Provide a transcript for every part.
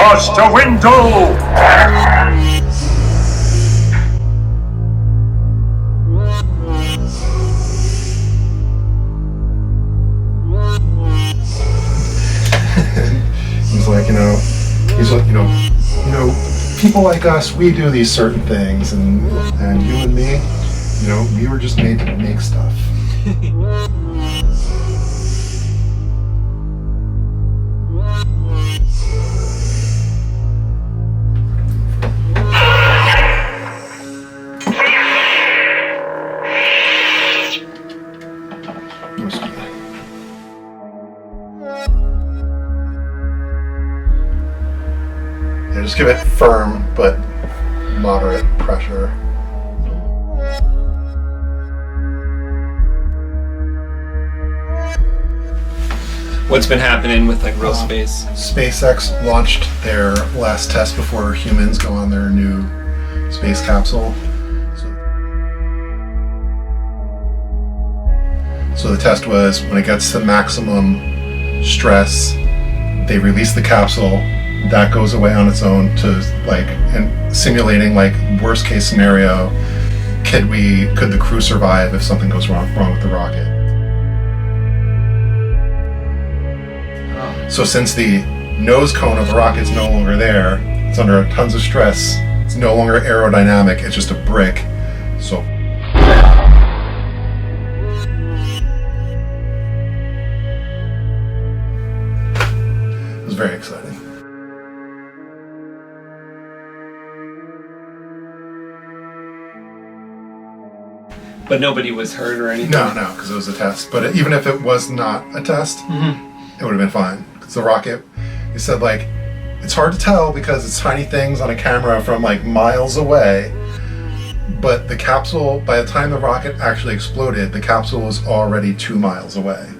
wars to Windu! He's like, people like us, we do these certain things, and you and me, we were just made to make stuff. Just give it firm but moderate pressure. What's been happening with like real space? SpaceX launched their last test before humans go on their new space capsule. So the test was when it gets to maximum stress, they release the capsule. That goes away on its own to and simulating worst case scenario, could the crew survive if something goes wrong with the rocket? So since the nose cone of the rocket is no longer there, it's under tons of stress, it's no longer aerodynamic, it's just a brick. So it was very exciting. But nobody was hurt or anything? No, because it was a test. But even if it was not a test, it would have been fine. Because the rocket, he said, it's hard to tell because it's tiny things on a camera from miles away. But the capsule, by the time the rocket actually exploded, the capsule was already 2 miles away.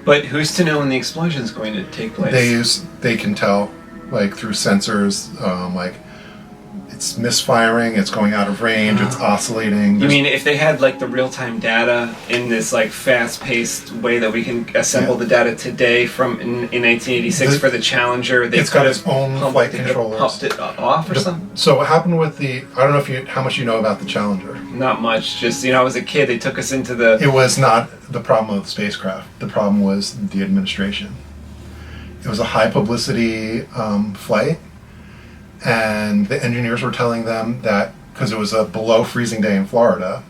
But who's to know when the explosion is going to take place? They can tell, through sensors, it's misfiring, it's going out of range, it's oscillating. You mean if they had the real-time data in this fast-paced way that we can assemble the data today from in 1986 for the Challenger, it's got its own flight controllers. Pumped it off or something? So what happened with I don't know how much you know about the Challenger. Not much. Just I was a kid. They took us into the. It was not the problem with the spacecraft. The problem was the administration. It was a high publicity flight. And the engineers were telling them that, because it was a below freezing day in Florida,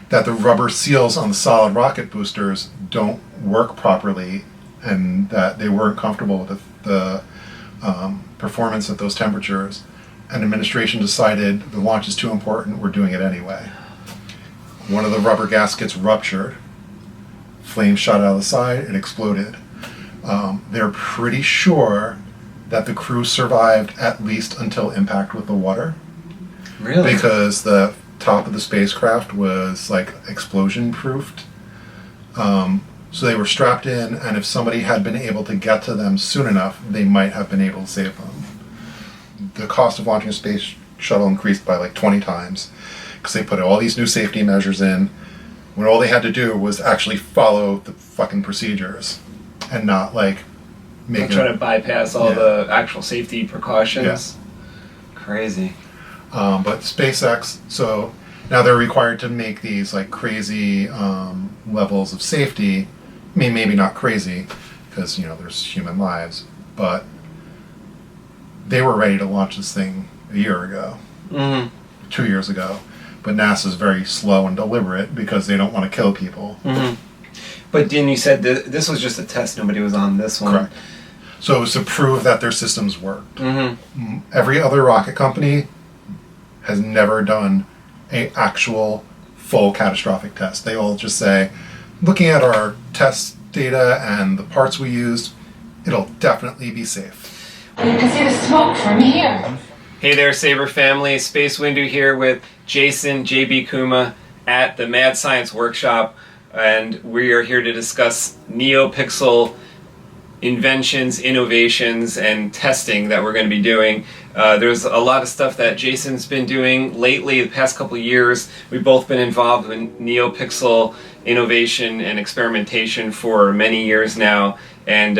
that the rubber seals on the solid rocket boosters don't work properly, and that they weren't comfortable with the performance at those temperatures. And administration decided the launch is too important, we're doing it anyway. One of the rubber gaskets ruptured, flames shot out of the side, it exploded. They're pretty sure that the crew survived at least until impact with the water. Really? Because the top of the spacecraft was explosion proofed. So they were strapped in, and if somebody had been able to get to them soon enough, they might have been able to save them. The cost of launching a space shuttle increased by 20 times because they put all these new safety measures in when all they had to do was actually follow the fucking procedures and not trying to bypass all the actual safety precautions. Yeah. Crazy. But SpaceX, so now they're required to make these crazy levels of safety. I mean, maybe not crazy because there's human lives, but they were ready to launch this thing a year ago, 2 years ago. But NASA's very slow and deliberate because they don't want to kill people. But then you said this was just a test. Nobody was on this one. Correct. So it was to prove that their systems worked. Every other rocket company has never done an actual full catastrophic test. They all just say, looking at our test data and the parts we used, it'll definitely be safe. You can see the smoke from here. Hey there, Saber family. SpaceWindu here with Jason, JBKUMA at the Mad Science Workshop, and we are here to discuss Neopixel inventions, innovations, and testing that we're going to be doing. There's a lot of stuff that Jason's been doing lately, the past couple of years. We've both been involved in Neopixel innovation and experimentation for many years now. And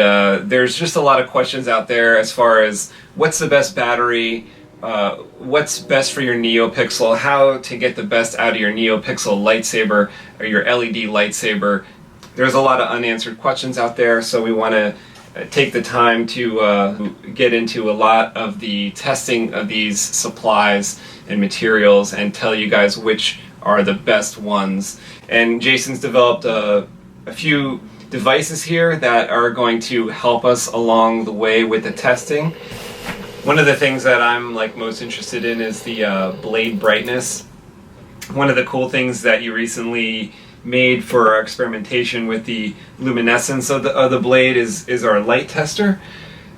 there's just a lot of questions out there as far as what's the best battery, what's best for your Neopixel, how to get the best out of your Neopixel lightsaber or your LED lightsaber. There's a lot of unanswered questions out there, so we want to take the time to get into a lot of the testing of these supplies and materials and tell you guys which are the best ones. And Jason's developed a few devices here that are going to help us along the way with the testing. One of the things that I'm most interested in is the blade brightness. One of the cool things that you recently made for our experimentation with the luminescence of the blade is our light tester.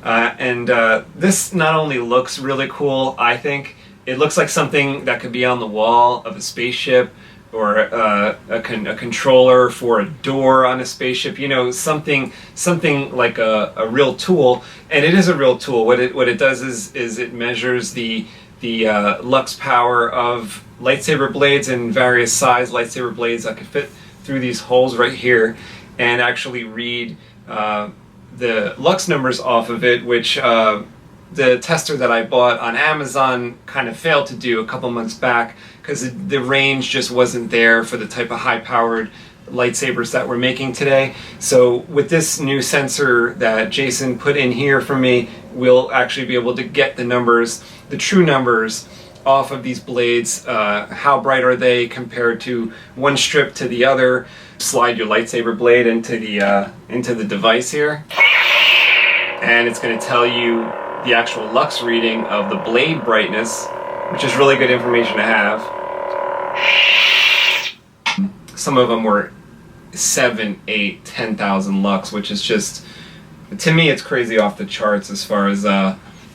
This not only looks really cool, I think, it looks like something that could be on the wall of a spaceship, or a controller for a door on a spaceship, something like a real tool. And it is a real tool. What it does is it measures the lux power of lightsaber blades and various size lightsaber blades that could fit through these holes right here, and actually read the lux numbers off of it, which the tester that I bought on Amazon kind of failed to do a couple months back because the range just wasn't there for the type of high-powered lightsabers that we're making today. So with this new sensor that Jason put in here for me, we'll actually be able to get the numbers, the true numbers, off of these blades. How bright are they compared to one strip to the other? Slide your lightsaber blade into the device here, and it's going to tell you the actual lux reading of the blade brightness, which is really good information to have. Some of them were 7, 8, 10,000 lux, which is just, to me, it's crazy off the charts as far as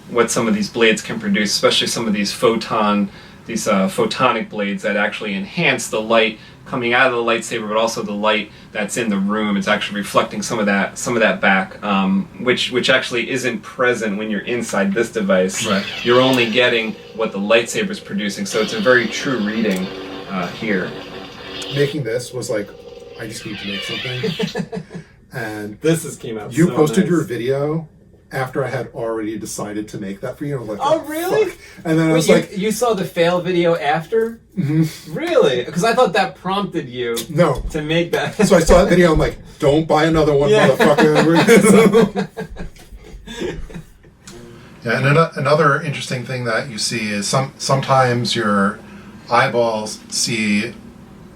what some of these blades can produce, especially some of these photonic blades that actually enhance the light coming out of the lightsaber, but also the light that's in the room. It's actually reflecting some of that back, which actually isn't present when you're inside this device. Right. You're only getting what the lightsaber is producing, so it's a very true reading here. Making this was like, I just need to make something. And This just came out you so posted nice. your video after I had already decided to make that for you. I was like, Oh, really? fuck. And then I was Wait, like, you saw the fail video after? Mm-hmm. Really? Because I thought that prompted you no. to make that. So I saw that video, I'm like, don't buy another one, Yeah. motherfucker. Yeah, and another interesting thing that you see is sometimes your eyeballs see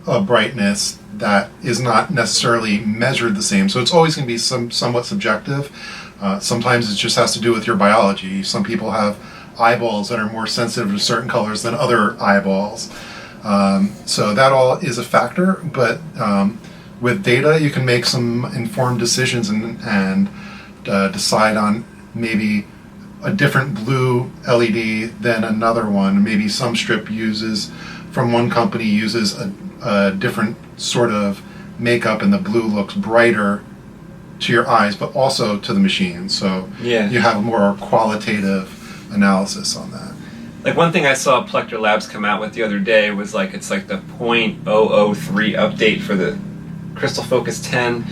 a brightness that is not necessarily measured the same. So it's always going to be somewhat subjective. Sometimes it just has to do with your biology. Some people have eyeballs that are more sensitive to certain colors than other eyeballs. So that all is a factor, but with data you can make some informed decisions and decide on maybe a different blue LED than another one. Maybe some strip from one company uses a different sort of makeup and the blue looks brighter to your eyes, but also to the machine. So Yeah. you have more qualitative analysis on that. Like one thing I saw Plector Labs come out with the other day was it's like the 0.003 update for the Crystal Focus 10.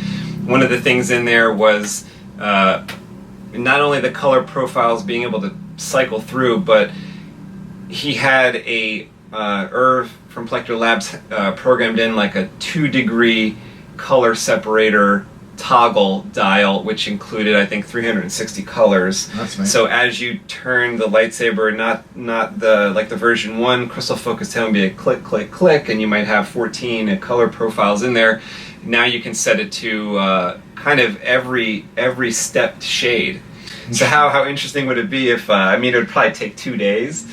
One of the things in there was not only the color profiles being able to cycle through, but he had a Irv from Plector Labs programmed in like a 2-degree color separator toggle dial, which included I think 360 colors. That's nice. So as you turn the lightsaber, not the version 1 Crystal Focus 10 would be a click, click, click, and you might have 14 color profiles in there. Now you can set it to kind of every stepped shade. So how interesting would it be if it would probably take 2 days,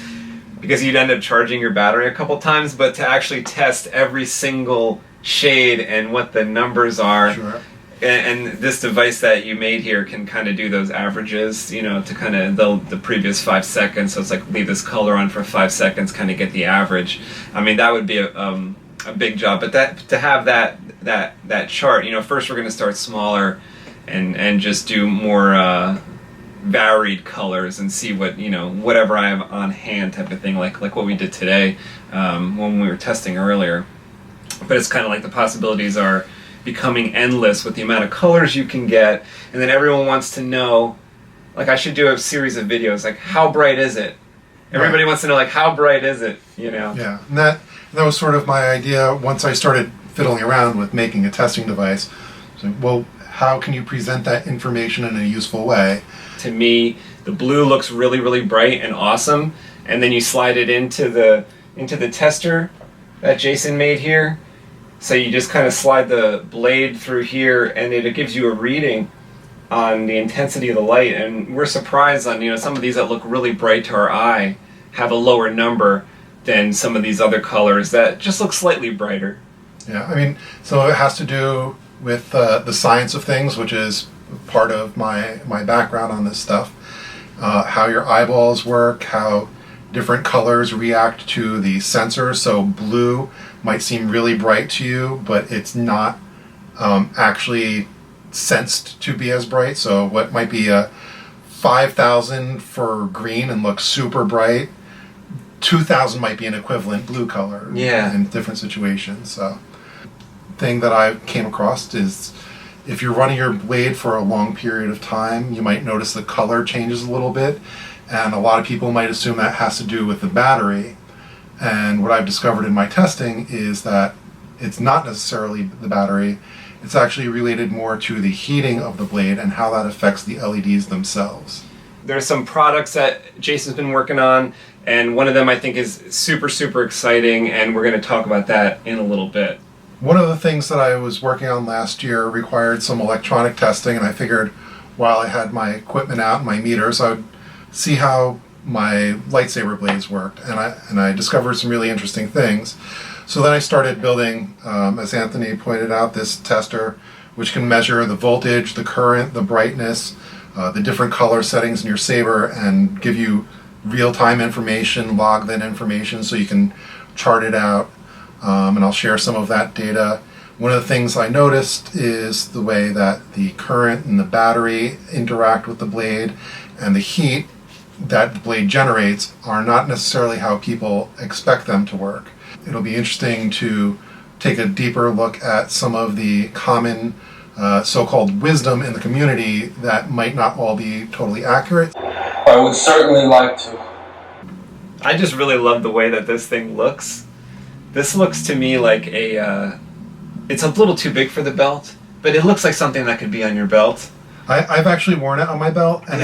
because you'd end up charging your battery a couple times, but to actually test every single shade and what the numbers are. Sure. And this device that you made here can kind of do those averages, to kind of the previous 5 seconds. So it's like leave this color on for 5 seconds, kind of get the average. I mean, that would be a big job. But to have that chart, first we're going to start smaller, and just do more varied colors and see what, whatever I have on hand type of thing, like what we did today when we were testing earlier. But it's kind of like the possibilities are becoming endless with the amount of colors you can get, and then everyone wants to know, like, I should do a series of videos, like, how bright is it? Everybody wants to know, like, how bright is it, Yeah, and that was sort of my idea once I started fiddling around with making a testing device. So, well, how can you present that information in a useful way? To me, the blue looks really, really bright and awesome, and then you slide it into the tester that Jason made here. So you just kind of slide the blade through here, and it gives you a reading on the intensity of the light. And we're surprised on, some of these that look really bright to our eye have a lower number than some of these other colors that just look slightly brighter. Yeah, I mean, so it has to do with the science of things, which is part of my background on this stuff. How your eyeballs work, how different colors react to the sensors. So blue might seem really bright to you, but it's not actually sensed to be as bright. So what might be a 5,000 for green and look super bright, 2,000 might be an equivalent blue color in different situations. So thing that I came across is if you're running your blade for a long period of time, you might notice the color changes a little bit, and a lot of people might assume that has to do with the battery. And what I've discovered in my testing is that it's not necessarily the battery. It's actually related more to the heating of the blade and how that affects the LEDs themselves. There's some products that Jason's been working on, and one of them I think is super, super exciting, and we're going to talk about that in a little bit. One of the things that I was working on last year required some electronic testing, and I figured while I had my equipment out and my meters, I would see how my lightsaber blades worked, and I discovered some really interesting things. So then I started building, as Anthony pointed out, this tester which can measure the voltage, the current, the brightness, the different color settings in your saber, and give you real-time information, log that information so you can chart it out, and I'll share some of that data. One of the things I noticed is the way that the current and the battery interact with the blade, and the heat that the blade generates are not necessarily how people expect them to work. It'll be interesting to take a deeper look at some of the common so-called wisdom in the community that might not all be totally accurate. I would certainly like to. I just really love the way that this thing looks. This looks to me like it's a little too big for the belt, but it looks like something that could be on your belt. I've actually worn it on my belt, and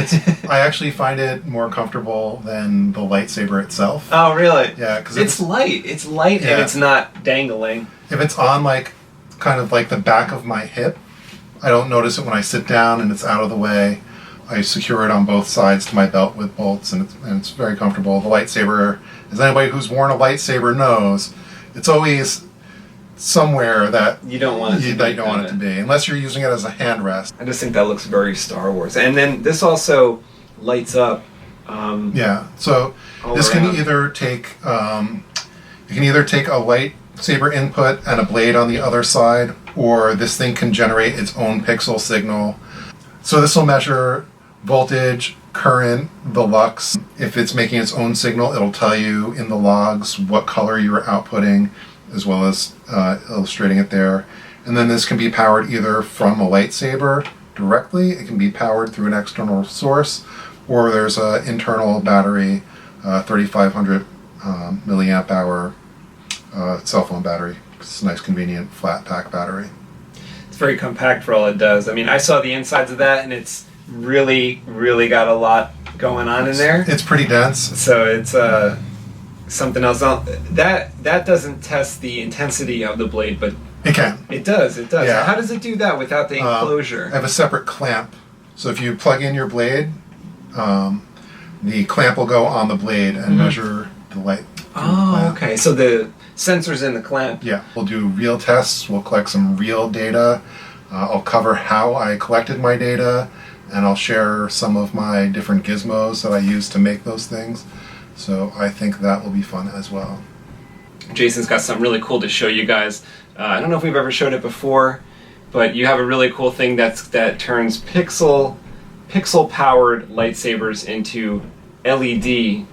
I actually find it more comfortable than the lightsaber itself. Oh, really? Yeah, because it's light. It's light, and it's not dangling. If it's on kind of like the back of my hip, I don't notice it when I sit down and it's out of the way. I secure it on both sides to my belt with bolts, and it's very comfortable. The lightsaber, as anybody who's worn a lightsaber knows, it's always somewhere that you don't want it to be, unless you're using it as a hand rest. I just think that looks very Star Wars. And then this also lights up. So this can either take you can either take a lightsaber input and a blade on the other side, or this thing can generate its own pixel signal. So this will measure voltage, current, the lux. If it's making its own signal, it'll tell you in the logs what color you're outputting, as well as illustrating it there. And then this can be powered either from a lightsaber directly, it can be powered through an external source, or there's an internal battery, 3,500 milliamp hour cell phone battery. It's a nice convenient flat pack battery. It's very compact for all it does. I mean, I saw the insides of that, and it's really, really got a lot going on in there. It's pretty dense. So it's something else. That doesn't test the intensity of the blade, but it can. It does. Yeah. How does it do that without the enclosure? I have a separate clamp. So if you plug in your blade, the clamp will go on the blade and measure the light. Oh, okay. So the sensor's in the clamp. Yeah. We'll do real tests. We'll collect some real data. I'll cover how I collected my data, and I'll share some of my different gizmos that I use to make those things. So I think that will be fun as well. Jason's got something really cool to show you guys. I don't know if we've ever showed it before, but you have a really cool thing that turns pixel powered lightsabers into LED,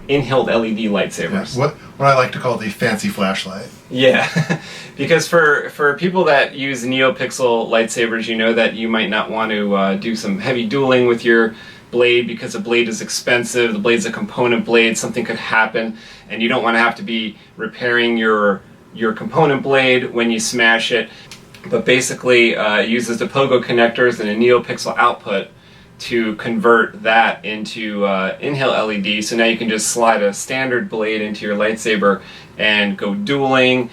Inhal LED lightsabers. Yeah, what I like to call the fancy flashlight. Yeah, because for people that use Neopixel lightsabers, you know that you might not want to do some heavy dueling with your blade because a blade is expensive. The blade's a component blade. Something could happen, and you don't want to have to be repairing your component blade when you smash it. But basically, it uses the POGO connectors and a Neopixel output to convert that into Inhal LED. So now you can just slide a standard blade into your lightsaber and go dueling,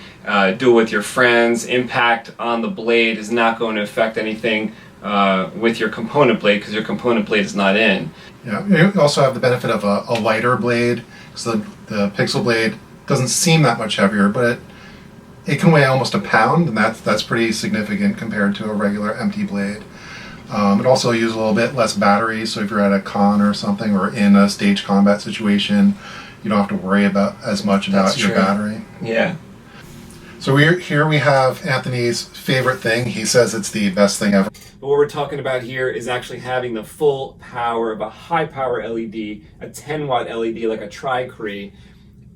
duel with your friends. Impact on the blade is not going to affect anything with your component blade because your component blade is not in. Yeah, you also have the benefit of a lighter blade, so the pixel blade doesn't seem that much heavier, but it can weigh almost a pound, and that's pretty significant compared to a regular empty blade. It also uses a little bit less battery, so if you're at a con or something or in a stage combat situation, you don't have to worry about as much about your battery. Yeah. So here we have Anthony's favorite thing. He says it's the best thing ever. But what we're talking about here is actually having the full power of a high power LED, a 10 watt LED like a Tri-Cree,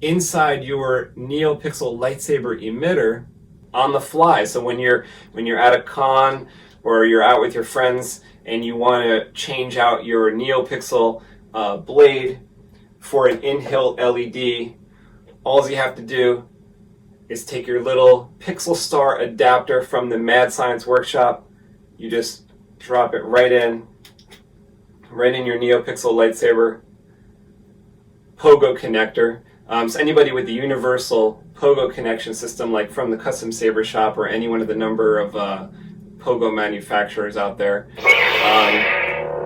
inside your Neopixel lightsaber emitter on the fly. So when you're at a con or you're out with your friends and you want to change out your Neopixel blade for an Inhal LED, all you have to do is take your little Pixel Star adapter from the Mad Science Workshop. You just drop it right in your Neopixel lightsaber POGO connector. So anybody with the universal POGO connection system, like from the Custom Saber shop or any one of the number of POGO manufacturers out there,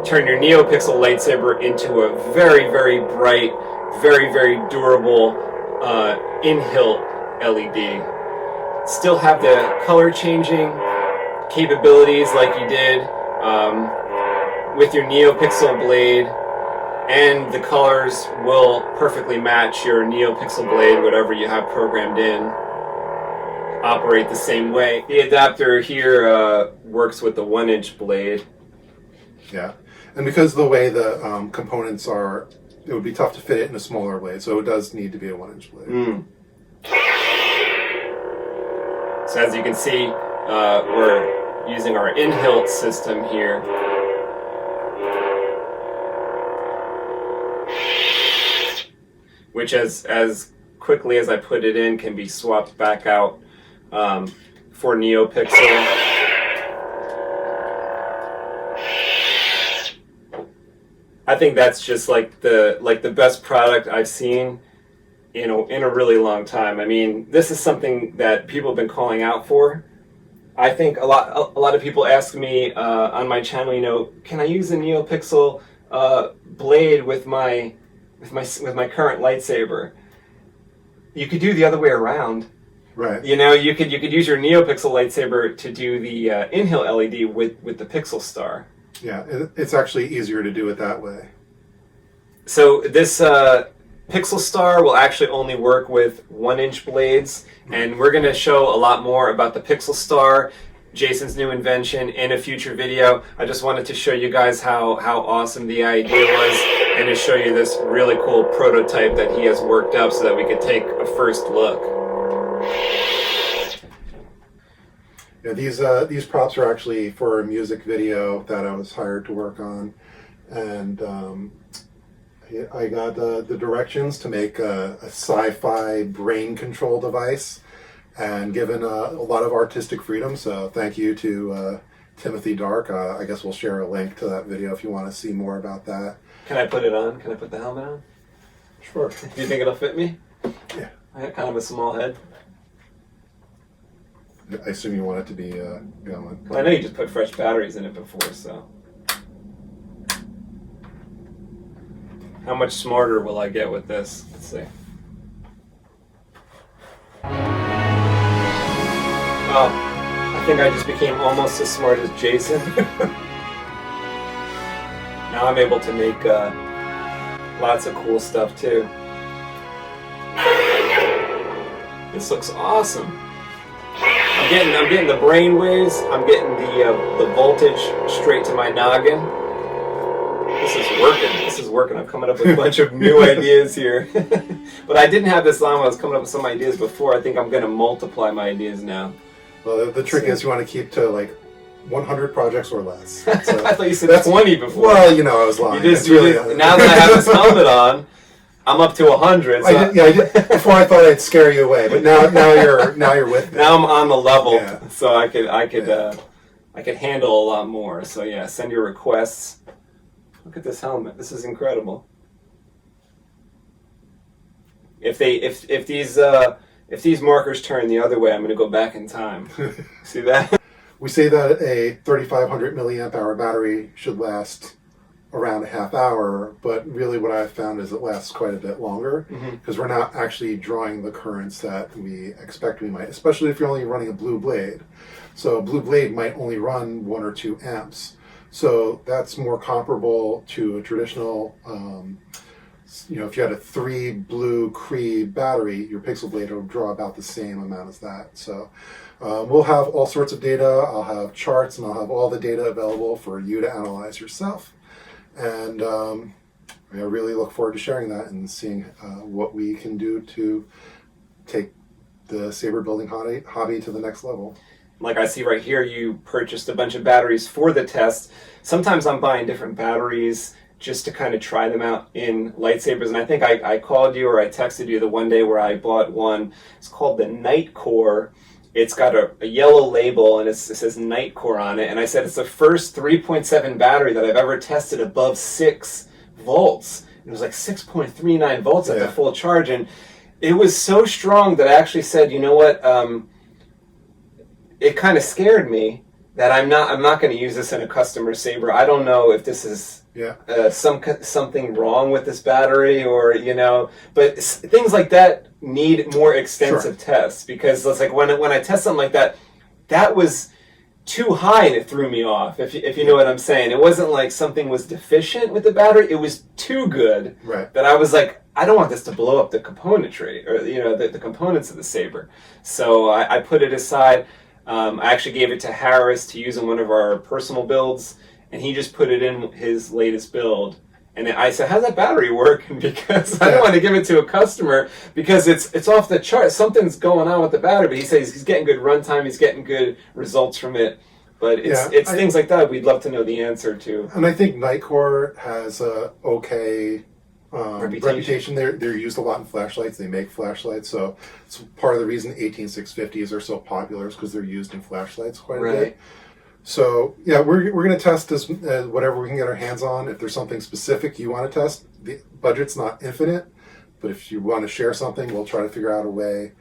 turn your Neopixel lightsaber into a very, very bright, very, very durable Inhal LED. Still have the color changing capabilities like you did with your Neopixel blade, and the colors will perfectly match your Neopixel blade, whatever you have programmed in. Operate the same way. The adapter here works with the 1-inch blade. Yeah, and because of the way the components are, it would be tough to fit it in a smaller blade, so it does need to be a 1-inch blade. So as you can see, we're using our Inhal system here. Which as quickly as I put it in can be swapped back out for Neopixel. I think that's just like the best product I've seen in a really long time. I mean, this is something that people have been calling out for. I think a lot of people ask me on my channel, can I use a Neopixel blade with my current lightsaber? You could do the other way around. Right. You could use your Neopixel lightsaber to do the Inhal LED with the Pixel Star. Yeah, it's actually easier to do it that way. So this Pixel Star will actually only work with 1-inch blades, and we're going to show a lot more about the Pixel Star, Jason's new invention, in a future video. I just wanted to show you guys how awesome the idea was, and to show you this really cool prototype that he has worked up so that we could take a first look. Yeah, these props are actually for a music video that I was hired to work on, and I got the directions to make a sci-fi brain control device, and given a lot of artistic freedom. So thank you to Timothy Dark. I guess we'll share a link to that video if you want to see more about that. Can I put it on? Can I put the helmet on? Sure. Do you think it'll fit me? Yeah. I got kind of a small head. I assume you want it to be going. Well, I know you just put fresh batteries in it before, so. How much smarter will I get with this? Let's see. Oh, I think I just became almost as smart as Jason. Now I'm able to make lots of cool stuff too. This looks awesome. I'm getting the brain waves. I'm getting the voltage straight to my noggin. This is working. This is working. I'm coming up with a bunch of new ideas here. But I didn't have this on when I was coming up with some ideas before. I think I'm going to multiply my ideas now. Well, the trick is you want to keep to like 100 projects or less. So I thought you said 20 before. Well, you know, I was lying. Now that I have this helmet on, I'm up to 100. So I did. Before I thought I'd scare you away, but now you're with me. Now I'm on the level, Yeah. so I could handle a lot more. So yeah, send your requests. Look at this helmet. This is incredible. If these markers turn the other way, I'm going to go back in time. See that? We say that a 3,500 milliamp hour battery should last around a half hour, but really what I've found is it lasts quite a bit longer because we're not actually drawing the currents that we expect we might, especially if you're only running a blue blade. So a blue blade might only run 1 or 2 amps. So that's more comparable to a traditional, if you had a 3 blue Cree battery, your pixel blade will draw about the same amount as that. So we'll have all sorts of data. I'll have charts and I'll have all the data available for you to analyze yourself. And I really look forward to sharing that and seeing what we can do to take the Saber building hobby to the next level. Like I see right here, you purchased a bunch of batteries for the test. Sometimes I'm buying different batteries just to kind of try them out in lightsabers. And I think I called you or I texted you the one day where I bought one. It's called the Night Core. It's got a yellow label and it says Night Core on it. And I said it's the first 3.7 battery that I've ever tested above 6 volts. It was like 6.39 volts at the full charge. And it was so strong that I actually said, you know what, it kind of scared me that I'm not going to use this in a customer Saber. I don't know if this is something wrong with this battery or, but things like that need more extensive tests because it's like when I test something like that, that was too high and it threw me off, if you know what I'm saying. It wasn't like something was deficient with the battery. It was too good that I was like, I don't want this to blow up the componentry or, the components of the Saber. So I put it aside. I actually gave it to Harris to use in one of our personal builds, and he just put it in his latest build. And I said, how's that battery work? Because I don't want to give it to a customer because it's off the chart. Something's going on with the battery, but he says he's getting good runtime, he's getting good results from it. But it's things like that we'd love to know the answer to. And I think Nightcore has a okay reputation. They're used a lot in flashlights. They make flashlights, so it's part of the reason 18650s are so popular is because they're used in flashlights quite a bit. So yeah, we're going to test this whatever we can get our hands on. If there's something specific you want to test, the budget's not infinite, but if you want to share something, we'll try to figure out a way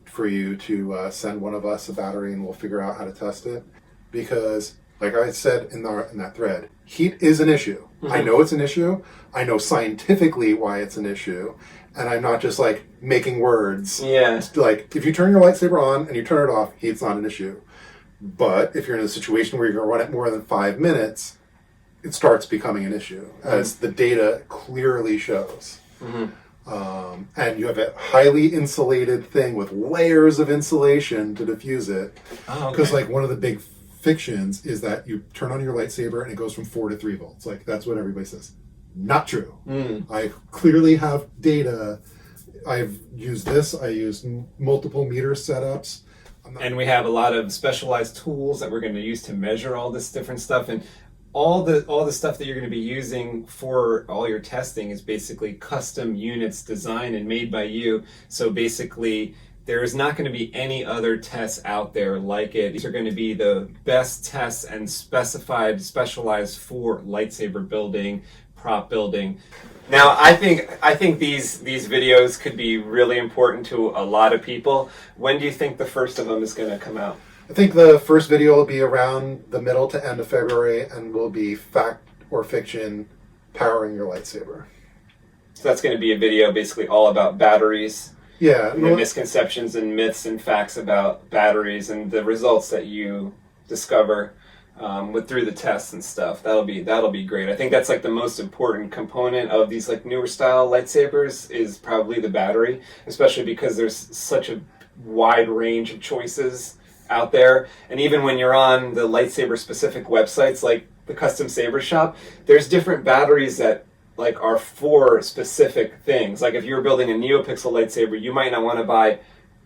for you to send one of us a battery and we'll figure out how to test it. Because like I said in that thread, heat is an issue. I know it's an issue. I know scientifically why it's an issue. And I'm not just like making words. Yeah. Like if you turn your lightsaber on and you turn it off, heat's not an issue. But if you're in a situation where you're going to run it more than 5 minutes, it starts becoming an issue, as the data clearly shows. And you have a highly insulated thing with layers of insulation to diffuse it. Because like one of the big fictions is that you turn on your lightsaber and it goes from 4 to 3 volts. Like that's what everybody says. Not true. I clearly have data. I've used this. I used multiple meter setups. And we have a lot of specialized tools that we're going to use to measure all this different stuff. And all the stuff that you're going to be using for all your testing is basically custom units designed and made by you. So basically, there is not going to be any other tests out there like it. These are going to be the best tests and specialized for lightsaber building, prop building. Now, I think these videos could be really important to a lot of people. When do you think the first of them is going to come out? I think the first video will be around the middle to end of February and will be fact or fiction powering your lightsaber. So that's going to be a video basically all about batteries. Yeah. The misconceptions and myths and facts about batteries and the results that you discover through the tests and stuff. That'll be great. I think that's like the most important component of these like newer style lightsabers is probably the battery, especially because there's such a wide range of choices out there. And even when you're on the lightsaber specific websites like the Custom Saber Shop, there's different batteries that like are for specific things. Like if you're building a Neopixel lightsaber, you might not want to buy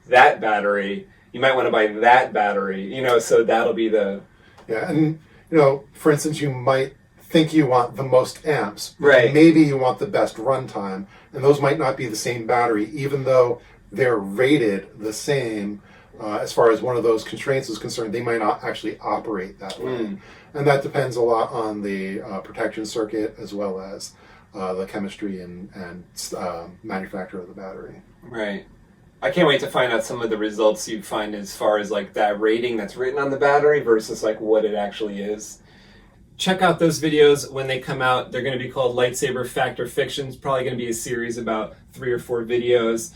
that battery. You might want to buy that battery, you know, so that'll be the... Yeah, and, you know, for instance, you might think you want the most amps. Right. Maybe you want the best runtime, and those might not be the same battery, even though they're rated the same. As far as one of those constraints is concerned, they might not actually operate that way. And that depends a lot on the protection circuit as well as the chemistry and manufacture of the battery. Right. I can't wait to find out some of the results you find as far as like that rating that's written on the battery versus like what it actually is. Check out those videos when they come out. They're going to be called Lightsaber Fact or Fiction. It's probably going to be a series about 3 or 4 videos.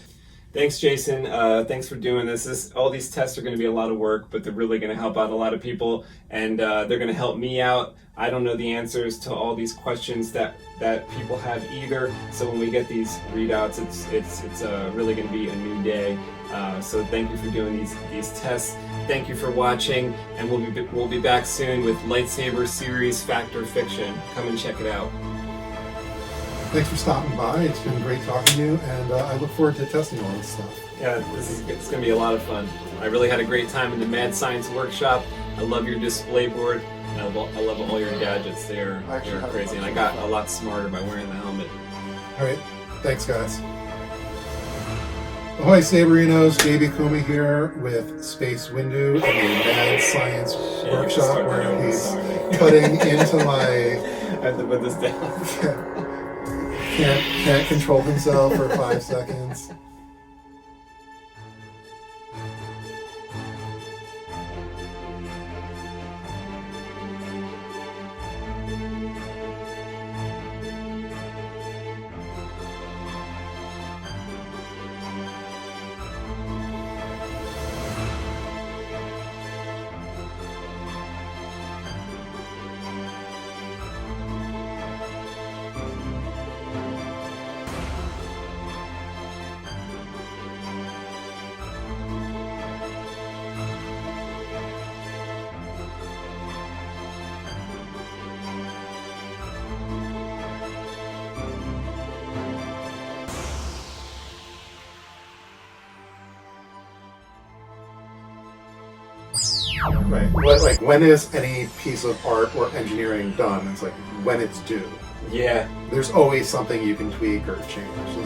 Thanks, Jason. Thanks for doing this. All these tests are going to be a lot of work, but they're really going to help out a lot of people, and they're going to help me out. I don't know the answers to all these questions that people have either. So when we get these readouts, it's really going to be a new day. So thank you for doing these tests. Thank you for watching, and we'll be back soon with Lightsaber Series Fact or Fiction. Come and check it out. Thanks for stopping by. It's been great talking to you, and I look forward to testing all this stuff. Yeah, it's going to be a lot of fun. I really had a great time in the Mad Science Workshop. I love your display board. I love all your gadgets. They're crazy, and I got a lot smarter by wearing the helmet. All right. Thanks, guys. Ahoy, Saberinos. JBKUMA here with SpaceWindu in the Mad Science Workshop where he's cutting into my... I have to put this down. Can't control himself for 5 seconds. Right. Like when is any piece of art or engineering done? It's like when it's due. Yeah. There's always something you can tweak or change. So